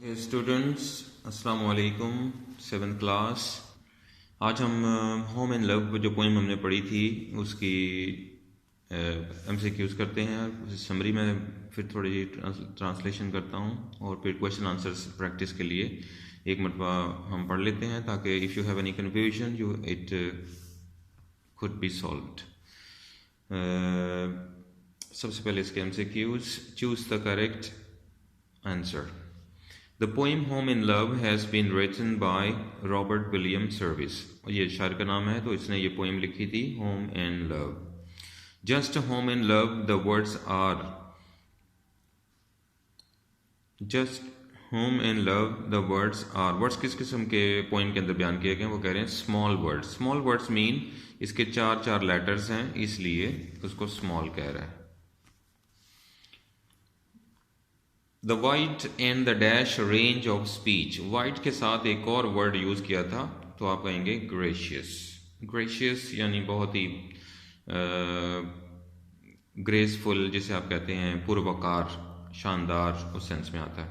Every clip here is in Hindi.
स्टूडेंट्स, अस्सलाम वालेकुम। 7th class. आज हम होम एंड लव जो पोइम हमने पढ़ी थी उसकी MCQs करते हैं। समरी में फिर थोड़ी ट्रांसलेशन करता हूँ और फिर क्वेश्चन आंसर्स प्रैक्टिस के लिए एक मरतबा हम पढ़ लेते हैं ताकि if you have any confusion you it could be solved. सबसे पहले इसके MCQs। Choose the correct answer. The poem Home in Love has been written by Robert William Service। ये शायर का नाम है तो इसने ये पोइम लिखी थी Home and Love। Just home and love the words are। Just home and love the words are। Words किस किस्म के पोइम के अंदर बयान किए गए हैं? वो कह रहे हैं small words. Small words mean इसके चार लेटर्स हैं इसलिए उसको स्मॉल कह रहा है। The white and the dash range of speech. White के साथ एक और वर्ड यूज किया था तो आप कहेंगे ग्रेशियस। ग्रेशियस यानी बहुत ही ग्रेसफुल, जिसे आप कहते हैं पुरवकार, शानदार, उस सेंस में आता है।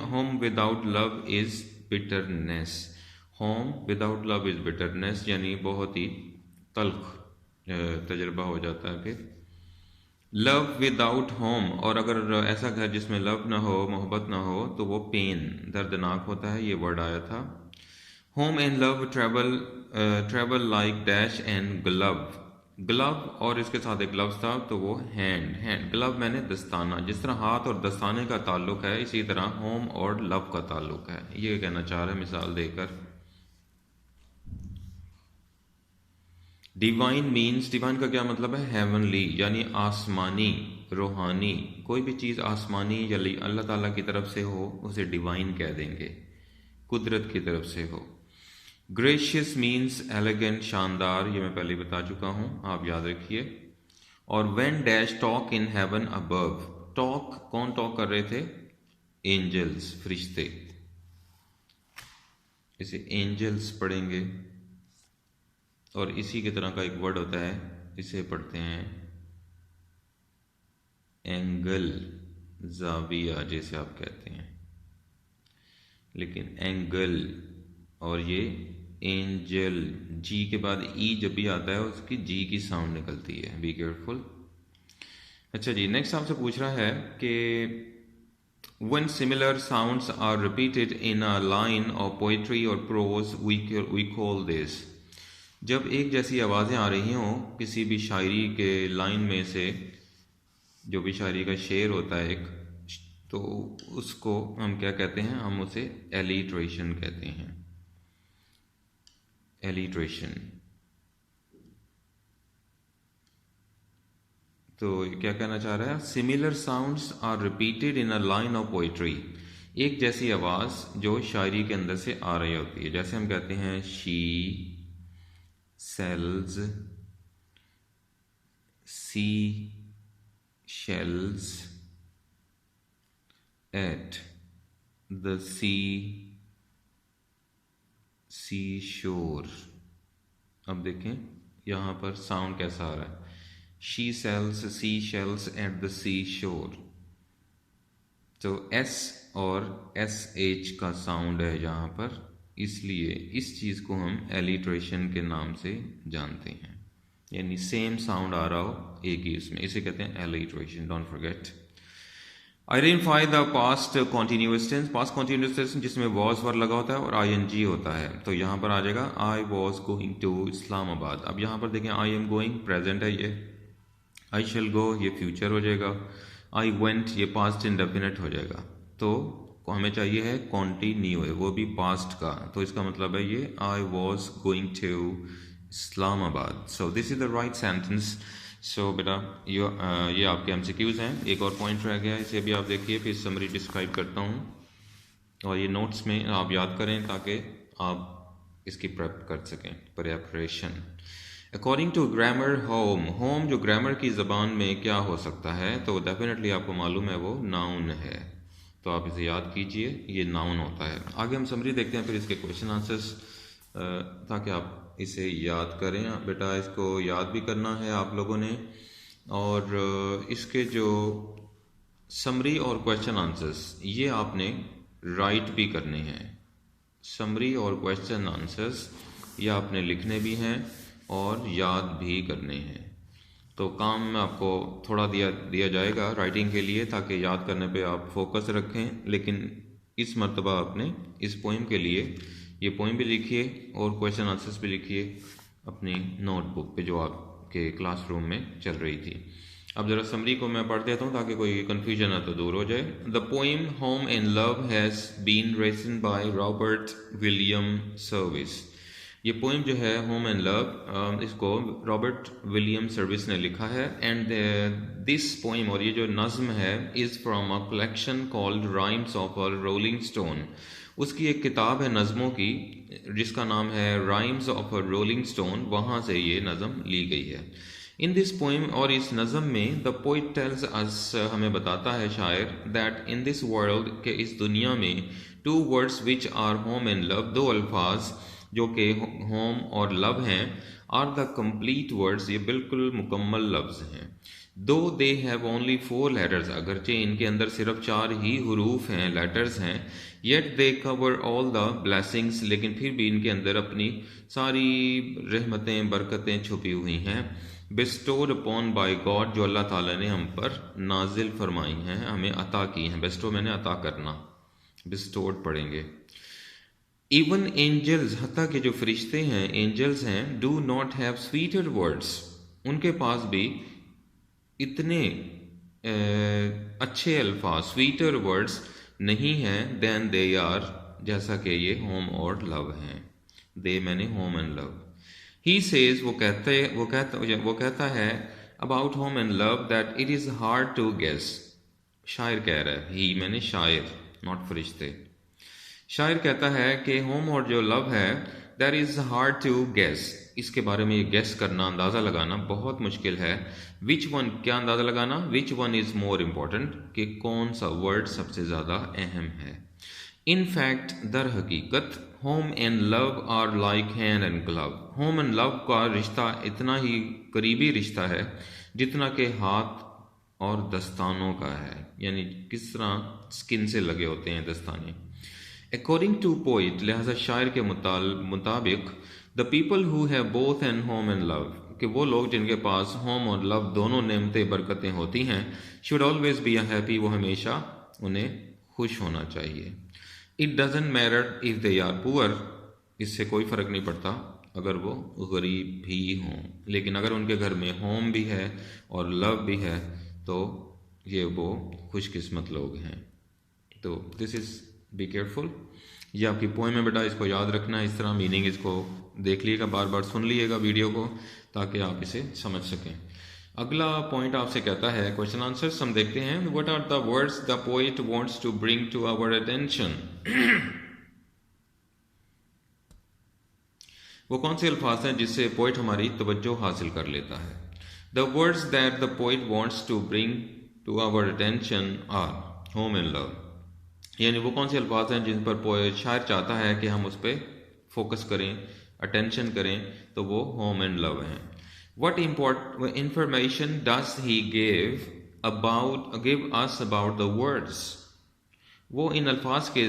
Home without love is bitterness. Home without love is bitterness यानी बहुत ही तल्ख तजर्बा हो जाता है। फिर लव विदाउट होम, और अगर ऐसा घर जिसमें लव ना हो, मोहब्बत ना हो, तो वो पेन, दर्दनाक होता है। ये वर्ड आया था। Home and love travel like dash and glove. Glove और इसके साथ एक ग्लव्स था तो वो हैंड। ग्लव मैंने दस्ताना। जिस तरह हाथ और दस्ताने का ताल्लुक है इसी तरह होम और लव का ताल्लुक है। ये कहना चाह रहा है मिसाल देकर। डिवाइन मीन्स, डिवाइन का क्या मतलब है? हेवनली यानी आसमानी, रूहानी। कोई भी चीज़ आसमानी या अल्लाह ताला की तरफ से हो उसे डिवाइन कह देंगे, कुदरत की तरफ से हो। ग्रेशियस मीन्स एलिगेंट, शानदार। ये मैं पहले बता चुका हूँ, आप याद रखिए। और when dash talk in heaven above. Talk, कौन टॉक कर रहे थे? एंजल्स, फरिश्ते। इसे एंजल्स पढ़ेंगे। और इसी की तरह का एक वर्ड होता है, इसे पढ़ते हैं एंगल, जाविया जैसे आप कहते हैं, लेकिन एंगल। और ये एंजल, जी के बाद ई जब भी आता है उसकी जी की साउंड निकलती है, बी केयरफुल। अच्छा जी, नेक्स्ट आपसे पूछ रहा है कि when similar sounds are repeated in a line of poetry or prose we call this। जब एक जैसी आवाज़ें आ रही हों किसी भी शायरी के लाइन में से, जो भी शायरी का शेर होता है एक, तो उसको हम क्या कहते हैं? हम उसे एलिट्रेशन कहते हैं। एलिट्रेशन। तो क्या कहना चाह रहा है? Similar sounds are repeated in a line of poetry. एक जैसी आवाज़ जो शायरी के अंदर से आ रही होती है। जैसे हम कहते हैं she sells, sea shells at the seashore। अब देखें यहाँ पर साउंड कैसा आ रहा है। She sells seashells at the seashore। तो S और SH का साउंड है यहाँ पर, इसलिए इस चीज़ को हम एलिट्रेशन के नाम से जानते हैं। यानी सेम साउंड आ रहा हो एक ही उसमें, इसे कहते हैं alliteration. Don't forget. Identify the past continuous tense. Past continuous tense जिसमें वॉज वर्ब लगा होता है और ING होता है। तो यहाँ पर आ जाएगा I was going to Islamabad. अब यहाँ पर देखें आई एम गोइंग प्रेजेंट है, ये आई शेल गो ये फ्यूचर हो जाएगा, आई वेंट ये पास्ट इंडेफिनिट हो जाएगा। तो हमें चाहिए है कॉन्टिन्यू है, वो भी पास्ट का। तो इसका मतलब है ये I was going to Islamabad. So this is the right sentence. सो बेटा ये आपके MCQs हैं। एक और पॉइंट रह गया है, इसे भी आप देखिए, फिर समरी डिस्क्राइब करता हूँ और ये नोट्स में आप याद करें ताकि आप इसकी प्रेप कर सकें, preparation. According to grammar home, home जो ग्रामर की ज़बान में क्या हो सकता है? तो डेफिनेटली आपको मालूम है वो नाउन है, तो आप इसे याद कीजिए, ये नाउन होता है। आगे हम समरी देखते हैं, फिर इसके क्वेश्चन आंसर्स, ताकि आप इसे याद करें। बेटा इसको याद भी करना है आप लोगों ने, और इसके जो समरी और क्वेश्चन आंसर्स ये आपने राइट भी करने हैं। समरी और क्वेश्चन आंसर्स या आपने लिखने भी हैं और याद भी करने हैं। तो काम में आपको थोड़ा दिया जाएगा राइटिंग के लिए, ताकि याद करने पे आप फोकस रखें। लेकिन इस मर्तबा आपने इस पोइम के लिए ये पोइम भी लिखिए और क्वेश्चन आंसर्स भी लिखिए अपनी नोटबुक पे जो आपके क्लासरूम में चल रही थी। अब जरा समरी को मैं पढ़ देता हूँ ताकि कोई कन्फ्यूजन है तो दूर हो जाए। The poem home and love has been written by Robert William Service. ये पोइम जो है होम एंड लव, इसको रॉबर्ट विलियम सर्विस ने लिखा है। एंड दिस पोइम, और ये जो नज़्म है, is from a collection called rhymes of a rolling stone. उसकी एक किताब है नज़मों की जिसका नाम है rhymes of a rolling stone, वहाँ से ये नज़म ली गई है। इन दिस पोइम, और इस नज़म में, द पोइट टेल्स अस, हमें बताता है शायर, दैट इन दिस वर्ल्ड, के इस दुनिया में, two words which are home and love, दो अल्फाज जो कि होम और लव हैं, आर द कंप्लीट वर्ड्स, ये बिल्कुल मुकम्मल लफ्ज़ हैं। दो दे हैव ओनली 4 लेटर्स, अगरचे इनके अंदर सिर्फ 4 ही हरूफ हैं, लेटर्स हैं। Yet they cover all the blessings, लेकिन फिर भी इनके अंदर अपनी सारी रहमतें बरकतें छुपी हुई हैं। बेस्टोड अपॉन बाय गॉड, जो अल्लाह ताला ने हम पर नाजिल फरमाई हैं, हमें अता की हैं। बेस्टो मैंने अता करना, बेस्टोड पढ़ेंगे। इवन एंजल्स, हत्ता के जो फरिश्ते हैं, एंजल्स हैं, do not have sweeter words, उनके पास भी इतने अच्छे अल्फाज, स्वीटर वर्ड्स नहीं हैं देन दे आर, जैसा कि ये होम और लव हैं। दे मैंने home and love. He says, वो कहता है about home and love that it is hard to guess. शायर कह रहा है, ही मैंने शायर, नॉट फरिश्ते। शायर कहता है कि होम और जो लव है, that is hard to guess, इसके बारे में ये गेस करना, अंदाज़ा लगाना बहुत मुश्किल है। विच वन, क्या अंदाज़ा लगाना, which one is more important, कि कौन सा वर्ड सबसे ज़्यादा अहम है। इन फैक्ट, दर हकीकत, home and love are like hand and glove, home and love का रिश्ता इतना ही करीबी रिश्ता है जितना कि हाथ और दस्तानों का है, यानी किस तरह स्किन से लगे होते हैं दस्ताने। अकॉर्डिंग टू पोइट, लिहाजा शायर के मुताबिक, the people who have both and home and love, कि वो लोग जिनके पास होम और लव दोनों नेमतें बरकतें होती हैं, शुड ऑलवेज बी हैप्पी, वो हमेशा उन्हें खुश होना चाहिए। It doesn't matter if they are poor, इससे कोई फ़र्क नहीं पड़ता अगर वो गरीब भी हों, लेकिन अगर उनके घर में होम भी है और लव भी है तो ये वो खुशकिस्मत लोग हैं। तो दिस इज़, बी केयरफुल। ये आपकी पोएम है बेटा, इसको याद रखना, इस तरह मीनिंग इसको देख लीजिएगा, बार बार सुन लीजिएगा वीडियो को, ताकि आप इसे समझ सकें। अगला पॉइंट आपसे कहता है क्वेश्चन आंसर्स हम देखते हैं। What are the words the poet wants to bring to our attention. वो कौन से अल्फाज हैं जिससे पोइट हमारी तवज्जो हासिल कर लेता है। The words that the poet wants to bring to our attention are home and love, यानी वो कौन से अल्फाज हैं जिन पर शायर चाहता है कि हम उस पर फोकस करें, अटेंशन करें, तो वो होम एंड लव हैं। What information does he give us about the words? वो इन अल्फाज के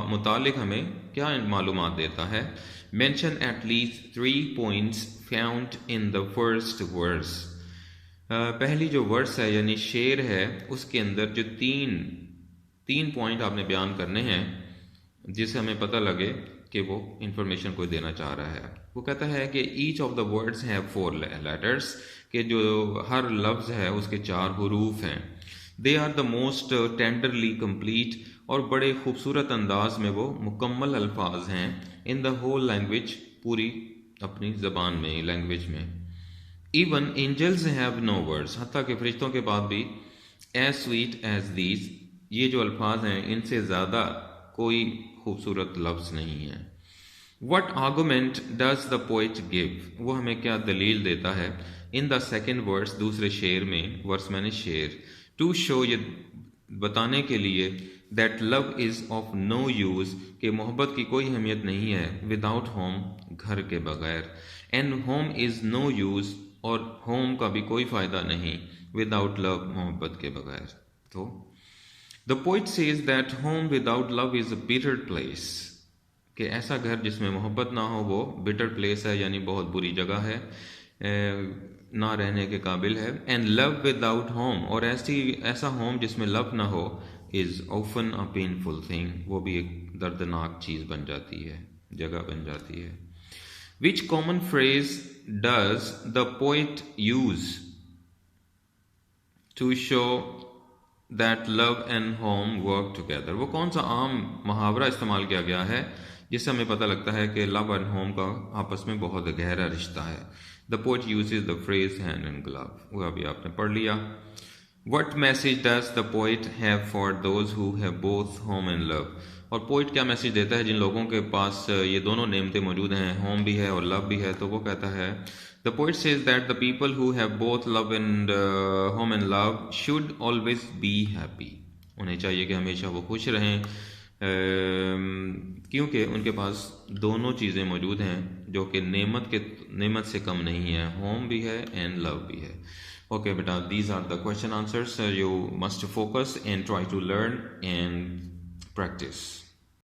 मुतालिक हमें क्या मालूमात देता है। Mention at least 3 points found in the first verse. पहली जो वर्स है यानी शेर है, उसके अंदर जो तीन पॉइंट आपने बयान करने हैं जिससे हमें पता लगे कि वो इंफॉर्मेशन कोई देना चाह रहा है। वो कहता है कि each of the words have 4 letters, कि जो हर लफ्ज़ है उसके 4 हरूफ हैं। They are the most tenderly complete, और बड़े खूबसूरत अंदाज में वो मुकम्मल अल्फाज हैं। इन द होल लैंग्वेज, पूरी अपनी ज़बान में, लैंग्वेज में। Even angels have no words, हत्ता के फरिश्तों के बाद भी, एज स्वीट एज दीज, ये जो अल्फाज हैं इनसे ज़्यादा कोई खूबसूरत लफ्ज़ नहीं है। What argument does the poet give, वो हमें क्या दलील देता है। इन द सेकेंड वर्स, दूसरे शेर में, वर्स मैंने शेर, टू शो, ये बताने के लिए, that love is of no use, कि मोहब्बत की कोई अहमियत नहीं है, विदाउट होम, घर के बगैर, and home is no use, और होम का भी कोई फ़ायदा नहीं, विदाउट लव, मोहब्बत के बगैर। तो the poet says that home without love is a bitter place, कि ऐसा घर जिसमें मोहब्बत ना हो वो बिटर प्लेस है, यानी बहुत बुरी जगह है, ना रहने के काबिल है। एंड लव विदाउट होम, और ऐसा होम जिसमें लव ना हो, is often a painful thing, वो भी एक दर्दनाक चीज़ बन जाती है, जगह बन जाती है। Which common phrase does the poet use to show that love and home work together, वो कौन सा आम मुहावरा इस्तेमाल किया गया है जिससे हमें पता लगता है कि लव एंड होम का आपस में बहुत गहरा रिश्ता है। The poet uses the phrase hand and glove, वो अभी आपने पढ़ लिया। What message does the poet have for those who have both home and love, और पोइट क्या मैसेज देता है जिन लोगों के पास ये दोनों नेमतें मौजूद हैं, होम भी है और लव भी है। तो वो कहता है, the poet says that the people who have both love and home and love should always be happy, उन्हें चाहिए कि हमेशा वो खुश रहें, क्योंकि उनके पास दोनों चीज़ें मौजूद हैं जो कि नेमत से कम नहीं है, होम भी है एंड लव भी है। ओके बेटा, these are the question answers, you must focus and try to learn and practice.